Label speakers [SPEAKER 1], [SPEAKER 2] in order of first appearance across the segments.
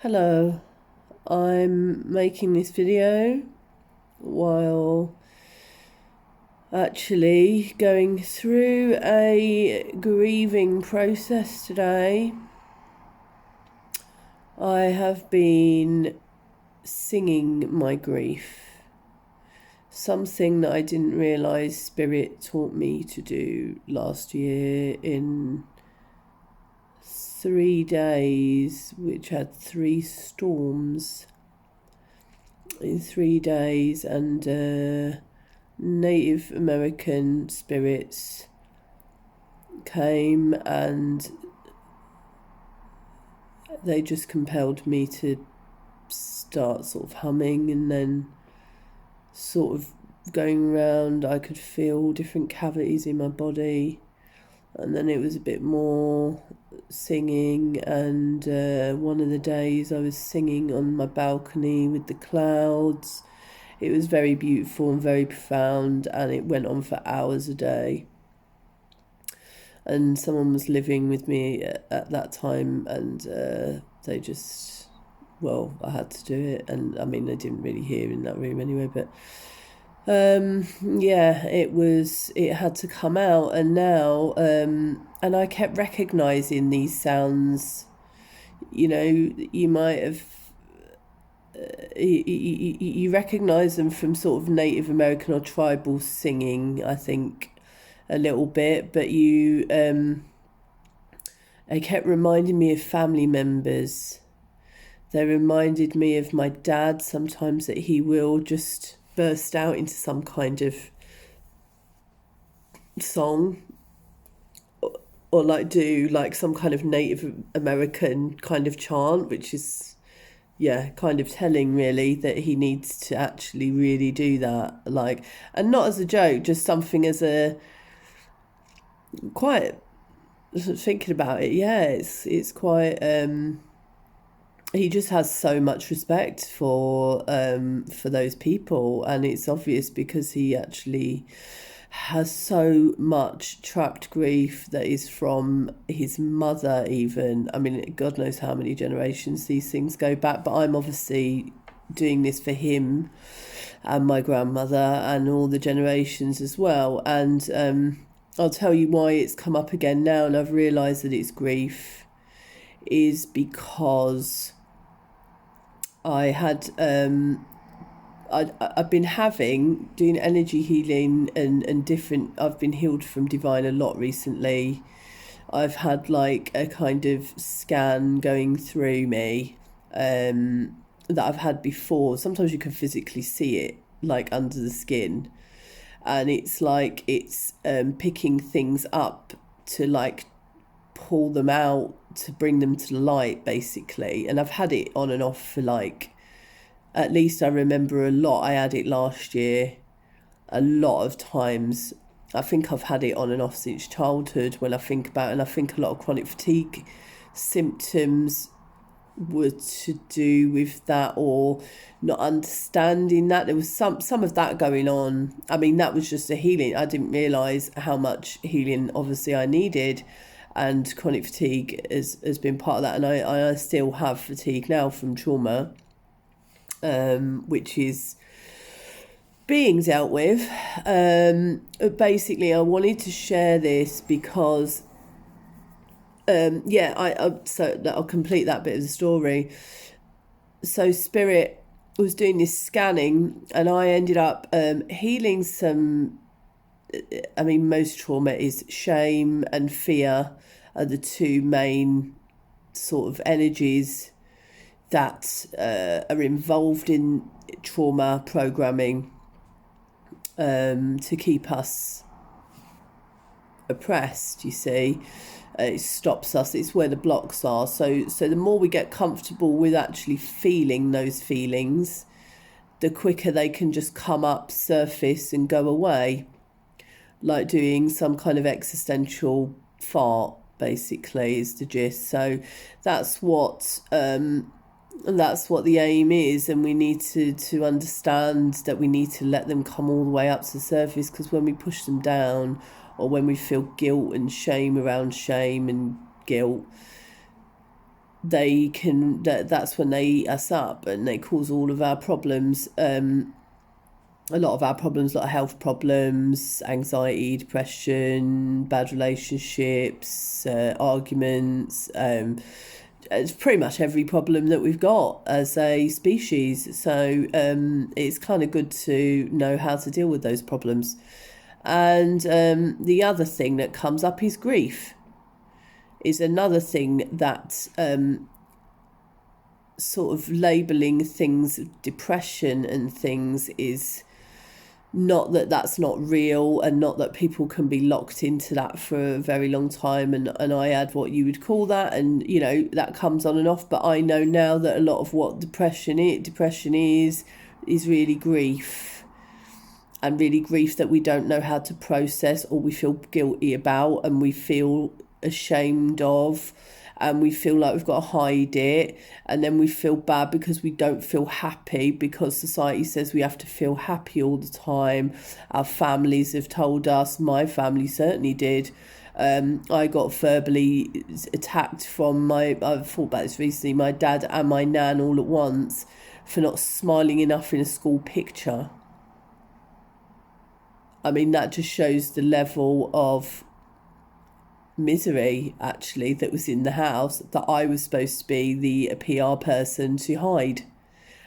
[SPEAKER 1] Hello, I'm making this video while actually going through a grieving process today. I have been singing my grief, something that I didn't realise Spirit taught me to do last year in 3 days, which had 3 storms in 3 days, and Native American spirits came and they just compelled me to start sort of humming, and then sort of going around I could feel different cavities in my body, and then it was a bit more singing, and one of the days I was singing on my balcony with the clouds. It was very beautiful and very profound, and it went on for hours a day. And someone was living with me at that time, and they just, well, I had to do it. And I mean, they didn't really hear in that room anyway, but yeah, it had to come out. And now, and I kept recognizing these sounds. You know, you might have, you recognize them from sort of Native American or tribal singing, I think, a little bit, but they kept reminding me of family members. They reminded me of my dad sometimes, that he will just burst out into some kind of song, or like do like some kind of Native American kind of chant, which is, yeah, kind of telling really that he needs to actually really do that, like, and not as a joke, just something as a quite, thinking about it, yeah, it's quite, he just has so much respect for those people, and it's obvious because he actually has so much trapped grief that is from his mother even. I mean, God knows how many generations these things go back, but I'm obviously doing this for him and my grandmother and all the generations as well. And I'll tell you why it's come up again now, and I've realised that it's grief, is because I had I've been doing energy healing and different. I've been healed from divine a lot recently. I've had like a kind of scan going through me that I've had before. Sometimes you can physically see it, like under the skin, and it's like it's picking things up to like pull them out, to bring them to the light, basically. And I've had it on and off for like, at least I remember a lot. I had it last year a lot of times. I think I've had it on and off since childhood when I think about it, and I think a lot of chronic fatigue symptoms were to do with that, or not understanding that there was some of that going on. I mean, that was just a healing. I didn't realise how much healing obviously I needed, and chronic fatigue has been part of that, and I still have fatigue now from trauma, which is being dealt with. Basically, I wanted to share this because so that I'll complete that bit of the story. So Spirit was doing this scanning, and I ended up healing some. I mean, most trauma is shame and fear are the two main sort of energies that are involved in trauma programming, to keep us oppressed, you see. It stops us. It's where the blocks are. So the more we get comfortable with actually feeling those feelings, the quicker they can just come up, surface, and go away, like doing some kind of existential fart, basically, is the gist. So that's what the aim is, and we need to understand that we need to let them come all the way up to the surface, because when we push them down, or when we feel guilt and shame around shame and guilt, that's when they eat us up, and they cause all of our problems. A lot of our problems, a lot of health problems, anxiety, depression, bad relationships, arguments. It's pretty much every problem that we've got as a species. So it's kind of good to know how to deal with those problems. And the other thing that comes up is grief. Is another thing that sort of labelling things, depression and things, is not that that's not real, and not that people can be locked into that for a very long time, and I had what you would call that, and that comes on and off. But I know now that a lot of what depression is really grief, and really grief that we don't know how to process, or we feel guilty about, and we feel ashamed of, and we feel like we've got to hide it, and then we feel bad because we don't feel happy, because society says we have to feel happy all the time. Our families have told us, my family certainly did. I got verbally attacked from I thought about this recently, my dad and my nan all at once, for not smiling enough in a school picture. I mean, that just shows the level of misery actually that was in the house, that I was supposed to be the PR person to hide,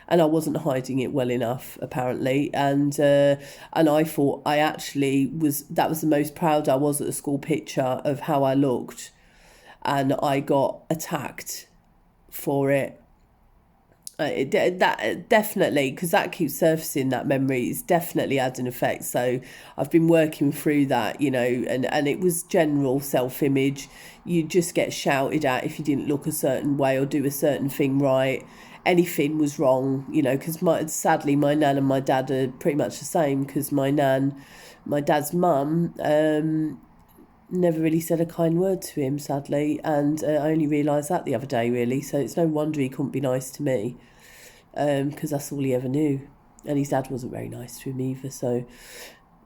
[SPEAKER 1] and I wasn't hiding it well enough apparently, and I thought I actually was, that was the most proud I was at the school picture of how I looked, and I got attacked for it. That definitely, because that keeps surfacing, that memory, it's definitely had an effect. So I've been working through that, and it was general self-image. You just get shouted at if you didn't look a certain way or do a certain thing right. Anything was wrong, because sadly my nan and my dad are pretty much the same, because my dad's mum never really said a kind word to him, sadly, and I only realised that the other day, really. So it's no wonder he couldn't be nice to me, because that's all he ever knew, and his dad wasn't very nice to him either. So,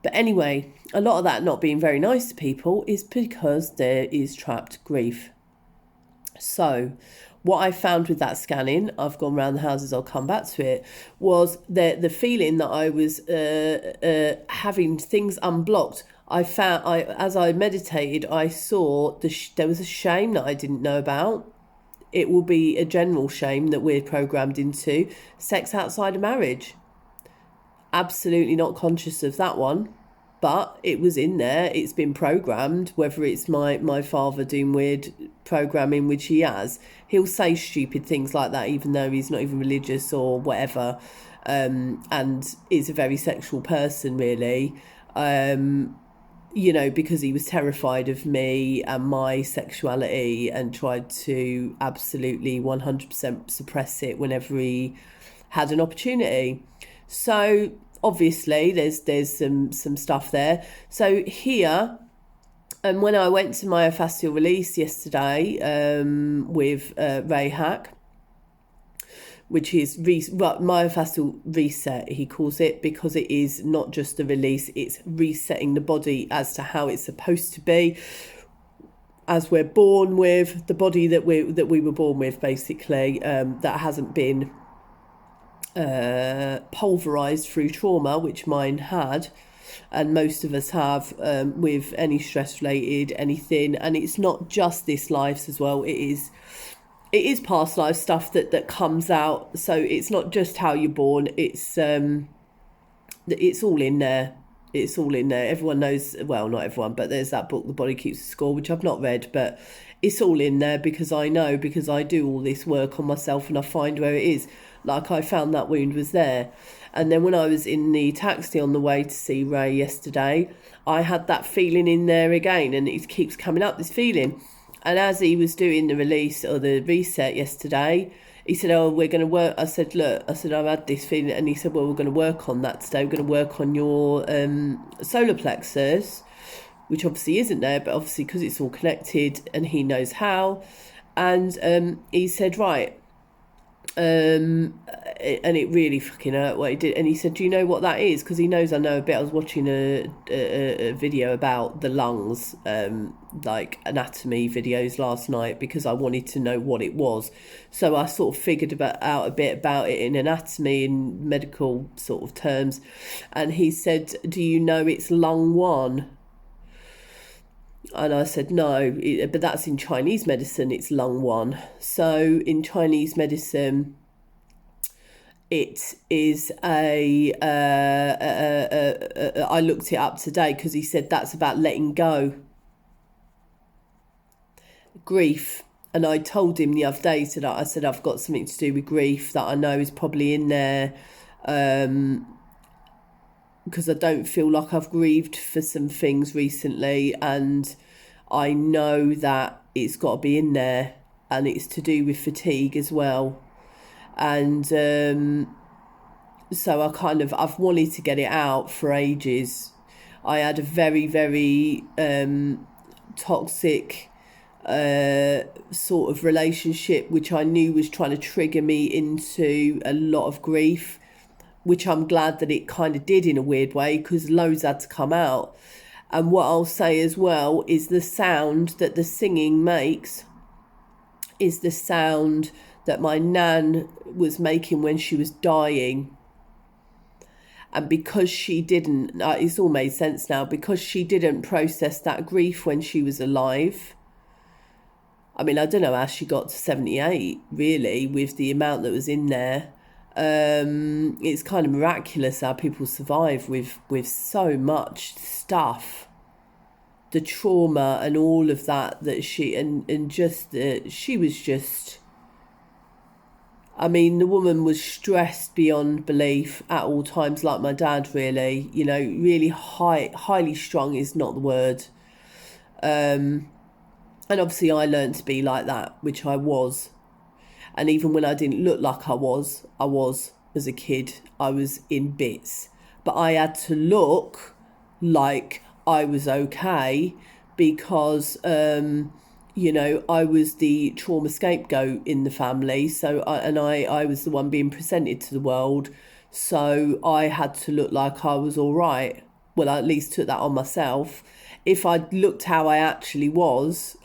[SPEAKER 1] but anyway, a lot of that not being very nice to people is because there is trapped grief. So what I found with that scanning, I've gone around the houses, I'll come back to it, was the feeling that I was having things unblocked. As I meditated, I saw there was a shame that I didn't know about. It will be a general shame that we're programmed into. Sex outside of marriage. Absolutely not conscious of that one, but it was in there. It's been programmed, whether it's my father doing weird programming, which he has. He'll say stupid things like that, even though he's not even religious or whatever, and is a very sexual person, really. Because he was terrified of me and my sexuality, and tried to absolutely 100% suppress it whenever he had an opportunity. So obviously there's some stuff there. So here, and when I went to myofascial release yesterday with Ray Hack, which is myofascial reset, he calls it, because it is not just a release, it's resetting the body as to how it's supposed to be, as we're born with, the body that we were born with, basically, that hasn't been pulverized through trauma, which mine had, and most of us have, with any stress related anything. And it's not just this life as well, it is past life stuff that comes out. So it's not just how you're born, it's all in there. It's all in there. Everyone knows, well, not everyone, but there's that book, The Body Keeps the Score, which I've not read, but it's all in there, because I know, because I do all this work on myself and I find where it is. Like, I found that wound was there. And then when I was in the taxi on the way to see Ray yesterday, I had that feeling in there again, and it keeps coming up, this feeling. And as he was doing the release or the reset yesterday, he said, oh, we're going to work. I said, look, I've had this feeling. And he said, well, we're going to work on that today. We're going to work on your solar plexus, which obviously isn't there, but obviously because it's all connected and he knows how. And he said, right, and it really fucking hurt what he did. And he said, do you know what that is? Because he knows I know a bit. I was watching a video about the lungs, like anatomy videos last night, because I wanted to know what it was. So I sort of figured out a bit about it in anatomy and medical sort of terms. And he said, do you know it's lung 1? And I said, no, but that's in Chinese medicine, it's lung 1. So in Chinese medicine, it is I looked it up today because he said that's about letting go. Grief. And I told him the other day, I said I've got something to do with grief that I know is probably in there, because I don't feel like I've grieved for some things recently, and I know that it's got to be in there, and it's to do with fatigue as well. And so I've wanted to get it out for ages. I had a very, very toxic sort of relationship, which I knew was trying to trigger me into a lot of grief, which I'm glad that it kind of did in a weird way, because loads had to come out. And what I'll say as well is the sound that the singing makes is the sound that my nan was making when she was dying. And because she didn't, it's all made sense now, because she didn't process that grief when she was alive. I mean, I don't know how she got to 78, really, with the amount that was in there. It's kind of miraculous how people survive with so much stuff. The trauma and all of that she, and just that she was just, I mean, the woman was stressed beyond belief at all times, like my dad, really. You know, really highly strung is not the word. And obviously I learned to be like that, which I was. And even when I didn't look like I was as a kid, I was in bits. But I had to look like I was okay because, you know, I was the trauma scapegoat in the family. So I was the one being presented to the world. So I had to look like I was all right. Well, I at least took that on myself. If I'd looked how I actually was,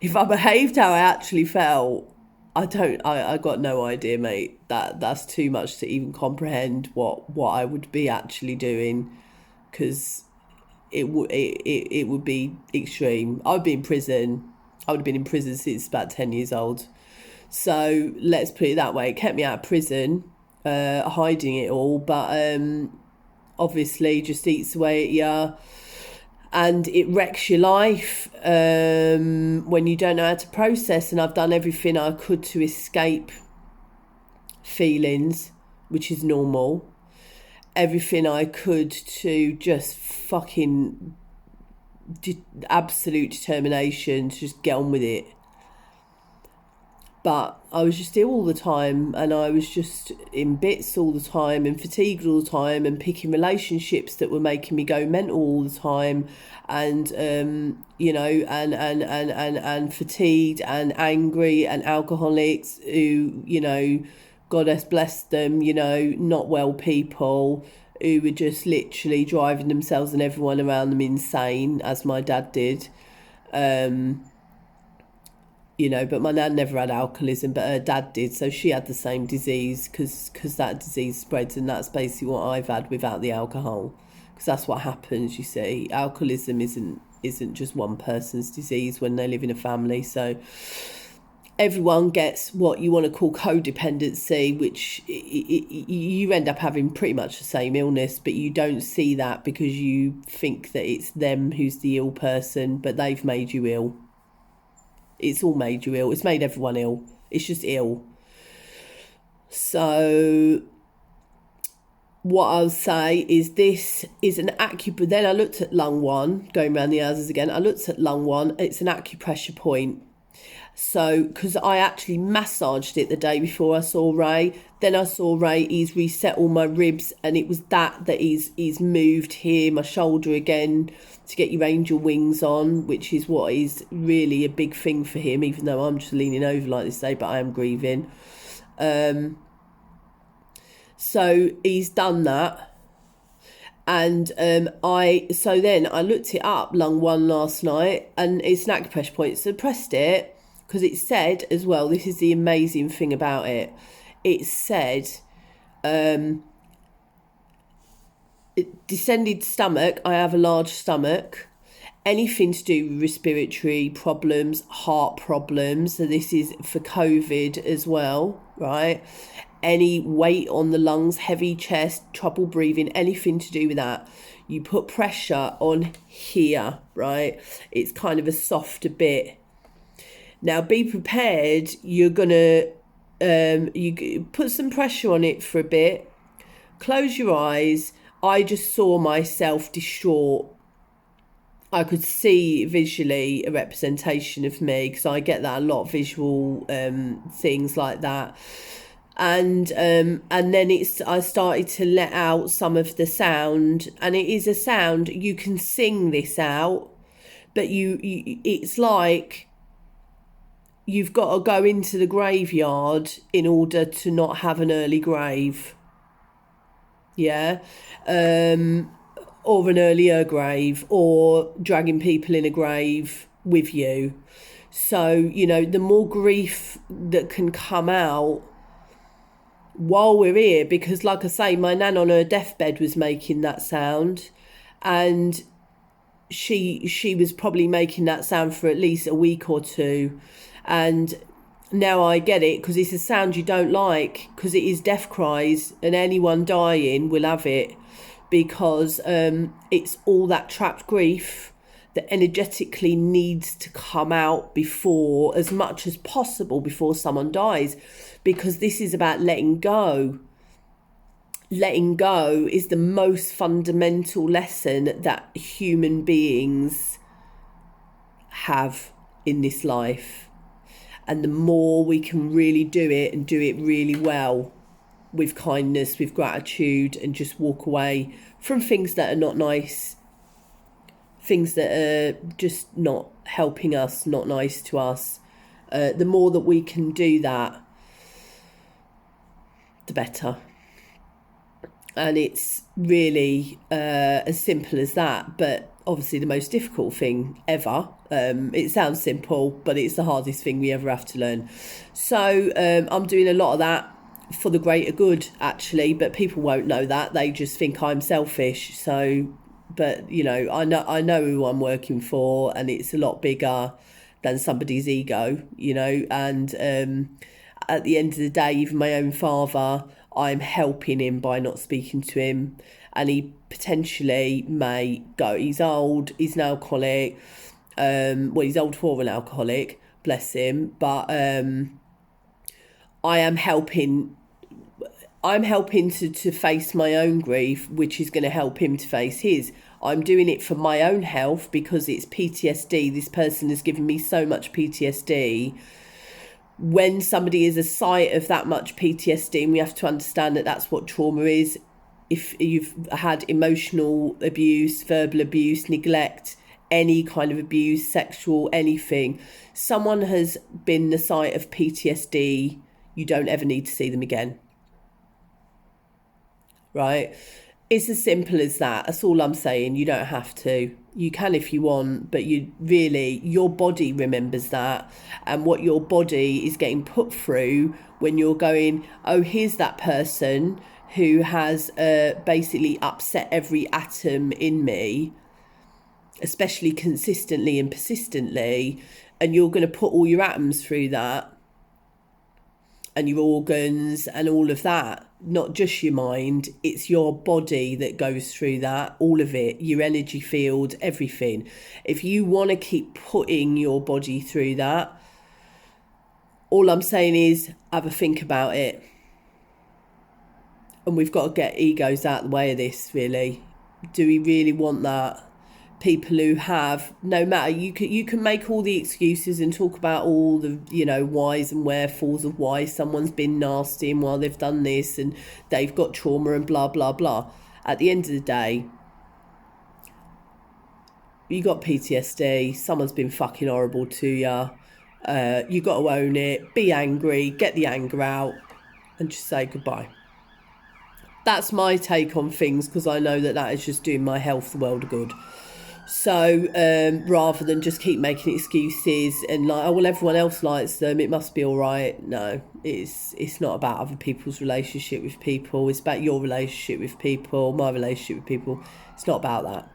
[SPEAKER 1] if I behaved how I actually felt, I got no idea, mate. That's too much to even comprehend what I would be actually doing, because it would be extreme. I would be in prison. I would have been in prison since about 10 years old. So let's put it that way. It kept me out of prison, hiding it all, but obviously just eats away at you. And it wrecks your life when you don't know how to process. And I've done everything I could to escape feelings, which is normal. Everything I could to just fucking absolute determination to just get on with it. But I was just ill all the time, and I was just in bits all the time, and fatigued all the time, and picking relationships that were making me go mental all the time, and you know, and fatigued and angry, and alcoholics who, you know, God has blessed them, you know, not well people who were just literally driving themselves and everyone around them insane, as my dad did. You know, but my nan never had alcoholism, but her dad did, so she had the same disease, because that disease spreads, and that's basically what I've had without the alcohol, because that's what happens, you see. Alcoholism isn't just one person's disease when they live in a family, so everyone gets what you want to call codependency, which you end up having pretty much the same illness, but you don't see that because you think that it's them who's the ill person, but they've made you ill. It's all made you ill. It's made everyone ill. It's just ill. So what I'll say is this is an acupressure. Then I looked at lung 1, going around the houses again. I looked at lung 1. It's an acupressure point. So, because I actually massaged it the day before I saw Ray. Then I saw Ray, he's reset all my ribs, and it was that he's moved here, my shoulder again, to get your angel wings on, which is what is really a big thing for him, even though I'm just leaning over like this day, but I am grieving. So he's done that. And then I looked it up, lung one, last night, and it's an acpressure point. So I pressed it because it said as well, this is the amazing thing about it. It said, descended stomach, I have a large stomach. Anything to do with respiratory problems, heart problems. So this is for COVID as well, right? Any weight on the lungs, heavy chest, trouble breathing, anything to do with that. You put pressure on here, right? It's kind of a softer bit. Now be prepared, you're gonna you put some pressure on it for a bit. Close your eyes. I just saw myself distraught. I could see visually a representation of me, because I get that a lot, visual things like that. And then I started to let out some of the sound, and it is a sound, you can sing this out, but it's like you've got to go into the graveyard in order to not have an early grave. Yeah. Or an earlier grave, or dragging people in a grave with you. So, the more grief that can come out while we're here, because like I say, my nan on her deathbed was making that sound, and she was probably making that sound for at least a week or two. And now I get it, because it's a sound you don't like, because it is death cries, and anyone dying will have it, because it's all that trapped grief that energetically needs to come out before, as much as possible, before someone dies, because this is about letting go. Letting go is the most fundamental lesson that human beings have in this life. And the more we can really do it, and do it really well, with kindness, with gratitude, and just walk away from things that are not nice, things that are just not helping us, not nice to us. The more that we can do that, the better. And it's really as simple as that, but obviously the most difficult thing ever. It sounds simple, but it's the hardest thing we ever have to learn. So I'm doing a lot of that for the greater good, actually, but people won't know that. They just think I'm selfish. So, but I know who I'm working for, and it's a lot bigger than somebody's ego, and at the end of the day, even my own father, I'm helping him by not speaking to him, and he potentially may go. He's old, he's an alcoholic, he's old for an alcoholic, bless him, but I'm helping to face my own grief, which is going to help him to face his. I'm doing it for my own health, because it's PTSD. This person has given me so much PTSD. When somebody is a site of that much PTSD, and we have to understand that that's what trauma is. If you've had emotional abuse, verbal abuse, neglect, any kind of abuse, sexual, anything, someone has been the site of PTSD, you don't ever need to see them again. Right? It's as simple as that. That's all I'm saying. You don't have to. You can if you want, but your body remembers that, and what your body is getting put through when you're going, oh, here's that person who has basically upset every atom in me, especially consistently and persistently, and you're going to put all your atoms through that, and your organs and all of that, not just your mind. It's your body that goes through that, all of it, your energy field, everything. If you want to keep putting your body through that, all I'm saying is have a think about it. And we've got to get egos out of the way of this, really. Do we really want that? People who have, no matter, you can make all the excuses and talk about all the whys and wherefores of why someone's been nasty and why they've done this and they've got trauma and blah blah blah. At the end of the day, you got PTSD, someone's been fucking horrible to you, you got to own it, be angry, get the anger out, and just say goodbye. That's my take on things, because I know that is just doing my health the world of good. So rather than just keep making excuses and like, oh well, everyone else likes them, it must be all right. No, it's not about other people's relationship with people. It's about your relationship with people, my relationship with people. It's not about that.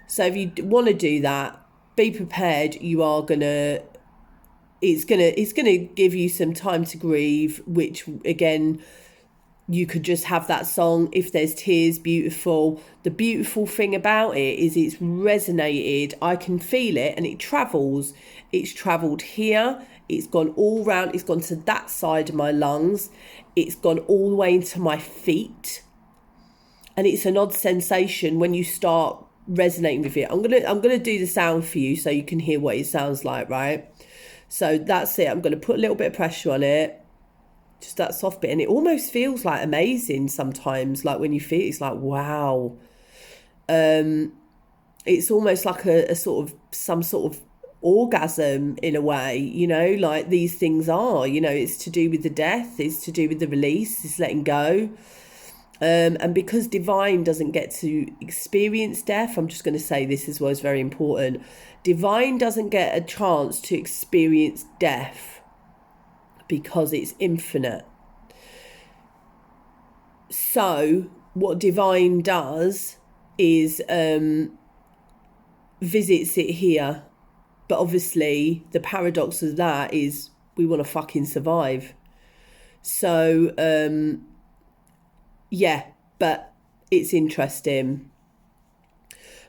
[SPEAKER 1] So if you want to do that, be prepared. You are gonna. It's gonna give you some time to grieve, which again, you could just have that song, If There's Tears, beautiful. The beautiful thing about it is it's resonated. I can feel it, and it travels. It's travelled here. It's gone all round. It's gone to that side of my lungs. It's gone all the way into my feet. And it's an odd sensation when you start resonating with it. I'm gonna do the sound for you so you can hear what it sounds like, right? So that's it. I'm gonna put a little bit of pressure on it. Just that soft bit, and it almost feels like amazing sometimes, like when you feel it, it's like wow. It's almost like a sort of some sort of orgasm in a way, you know, like these things are, you know, it's to do with the death, it's to do with the release, it's letting go. And because divine doesn't get to experience death, I'm just going to say this as well, is very important. Divine doesn't get a chance to experience death because it's infinite. So what divine does is visits it here. But obviously the paradox of that is we want to fucking survive. So yeah, but it's interesting.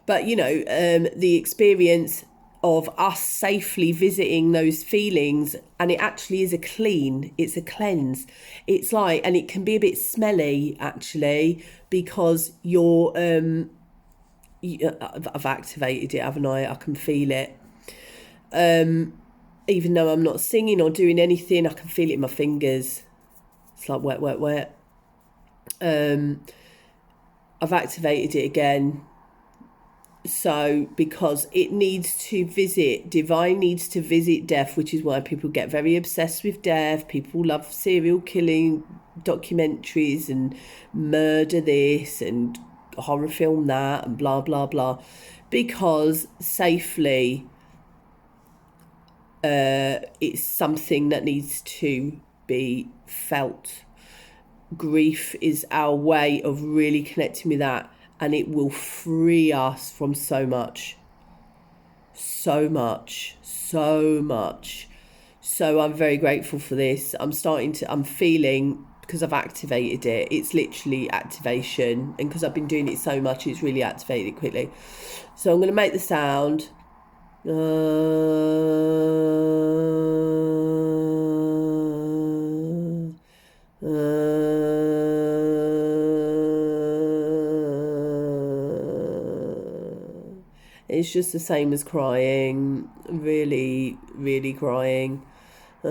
[SPEAKER 1] But you know, the experience of us safely visiting those feelings, and it actually is it's a cleanse. It's like, and it can be a bit smelly actually, because I've activated it, haven't I? I can feel it. Even though I'm not singing or doing anything, I can feel it in my fingers. It's like wet, wet, wet. I've activated it again. So because it needs to visit, divine needs to visit death, which is why people get very obsessed with death. People love serial killing documentaries and murder this and horror film that and blah, blah, blah. Because safely, it's something that needs to be felt. Grief is our way of really connecting with that. And it will free us from so much. So much. So much. So I'm very grateful for this. I'm feeling, because I've activated it, it's literally activation. And because I've been doing it so much, it's really activated it quickly. So I'm going to make the sound. It's just the same as crying, really, really crying. I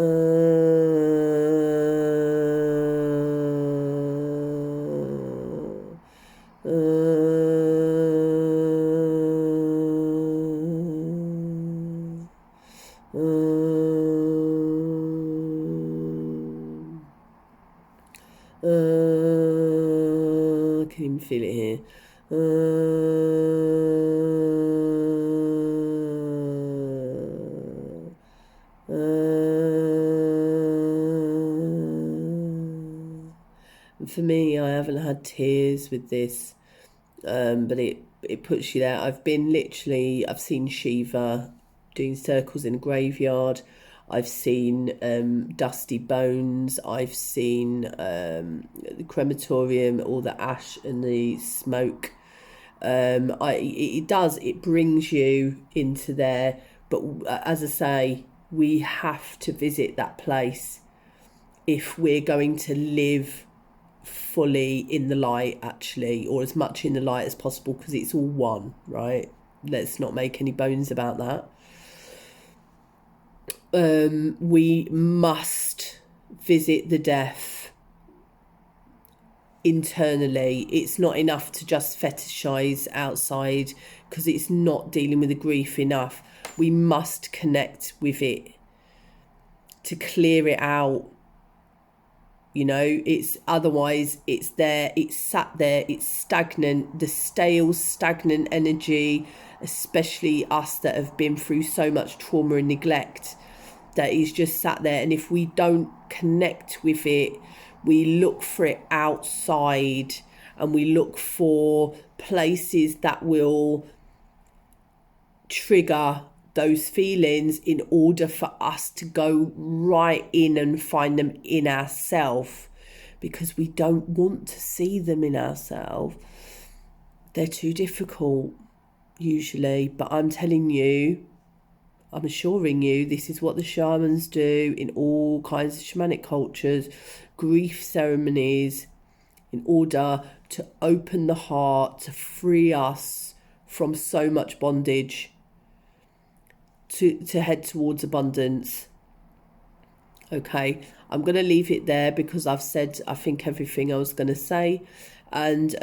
[SPEAKER 1] can even feel it here. For me, I haven't had tears with this, but it puts you there. I've seen Shiva doing circles in a graveyard. I've seen dusty bones. I've seen the crematorium, all the ash and the smoke. It brings you into there. But as I say, we have to visit that place if we're going to live fully in the light, actually, or as much in the light as possible, because it's all one, right? Let's not make any bones about that. We must visit the death internally. It's not enough to just fetishize outside, because it's not dealing with the grief enough. We must connect with it to clear it out You know, it's otherwise it's there, it's sat there, it's stagnant, the stale, stagnant energy, especially us that have been through so much trauma and neglect, that is just sat there. And if we don't connect with it, we look for it outside, and we look for places that will trigger those feelings in order for us to go right in and find them in ourselves, because we don't want to see them in ourselves. They're too difficult usually. But I'm telling you, I'm assuring you, this is what the shamans do in all kinds of shamanic cultures, grief ceremonies, in order to open the heart, to free us from so much bondage, to head towards abundance. Okay, I'm going to leave it there because I've said, I think, everything I was going to say. And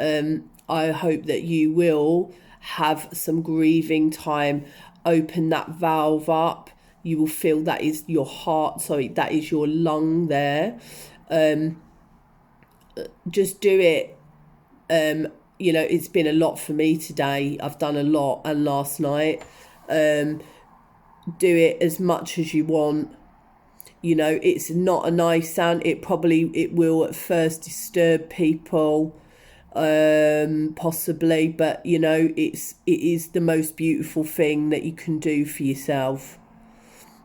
[SPEAKER 1] I hope that you will have some grieving time. Open that valve up. You will feel that is your heart, sorry, that is your lung there. Just do it. You know, it's been a lot for me today. I've done a lot, and last night. Do it as much as you want. You know, it's not a nice sound. It will at first disturb people, possibly, but you know, it is the most beautiful thing that you can do for yourself.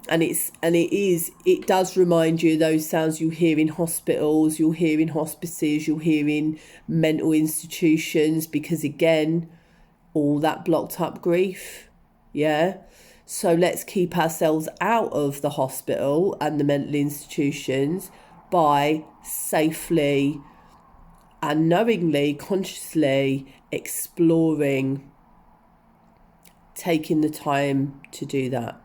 [SPEAKER 1] And it does remind you of those sounds you'll hear in hospitals, you'll hear in hospices, you'll hear in mental institutions, because again, all that blocked up grief. Yeah. So let's keep ourselves out of the hospital and the mental institutions by safely and knowingly, consciously exploring, taking the time to do that,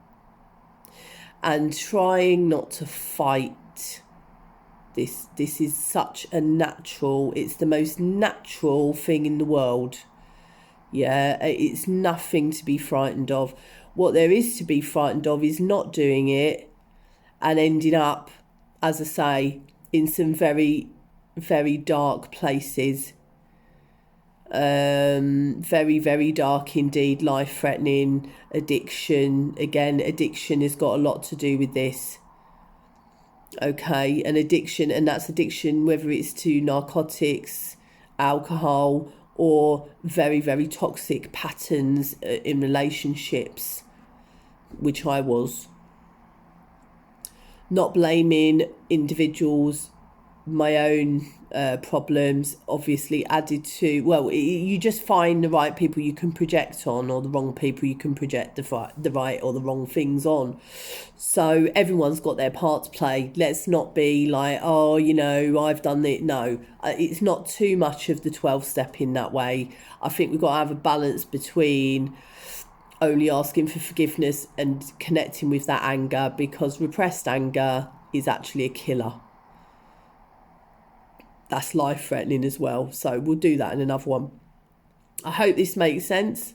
[SPEAKER 1] and trying not to fight. This is such a natural, it's the most natural thing in the world. Yeah, it's nothing to be frightened of. What there is to be frightened of is not doing it and ending up, as I say, in some very, very dark places. Very, very dark indeed, life-threatening, addiction. Again, addiction has got a lot to do with this. Okay, an addiction, and that's addiction whether it's to narcotics, alcohol, or very, very toxic patterns in relationships, which I was. Not blaming individuals, my own problems obviously added to, well, you just find the right people you can project on, or the wrong people you can project the right or the wrong things on. So everyone's got their part to play. Let's not be like, oh, you know, I've done it. No, it's not too much of the 12 step in that way. I think we've got to have a balance between only asking for forgiveness and connecting with that anger, because repressed anger is actually a killer. That's life-threatening as well. So we'll do that in another one. I hope this makes sense.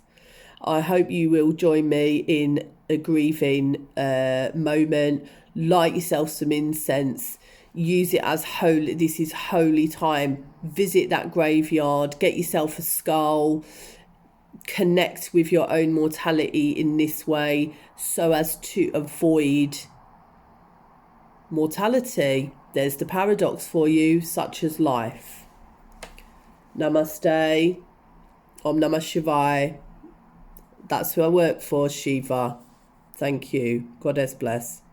[SPEAKER 1] I hope you will join me in a grieving moment. Light yourself some incense. Use it as holy. This is holy time. Visit that graveyard. Get yourself a skull. Connect with your own mortality in this way, so as to avoid mortality. There's the paradox for you, such as life. Namaste. Om Namah Shivaya. That's who I work for, Shiva. Thank you. Goddess bless.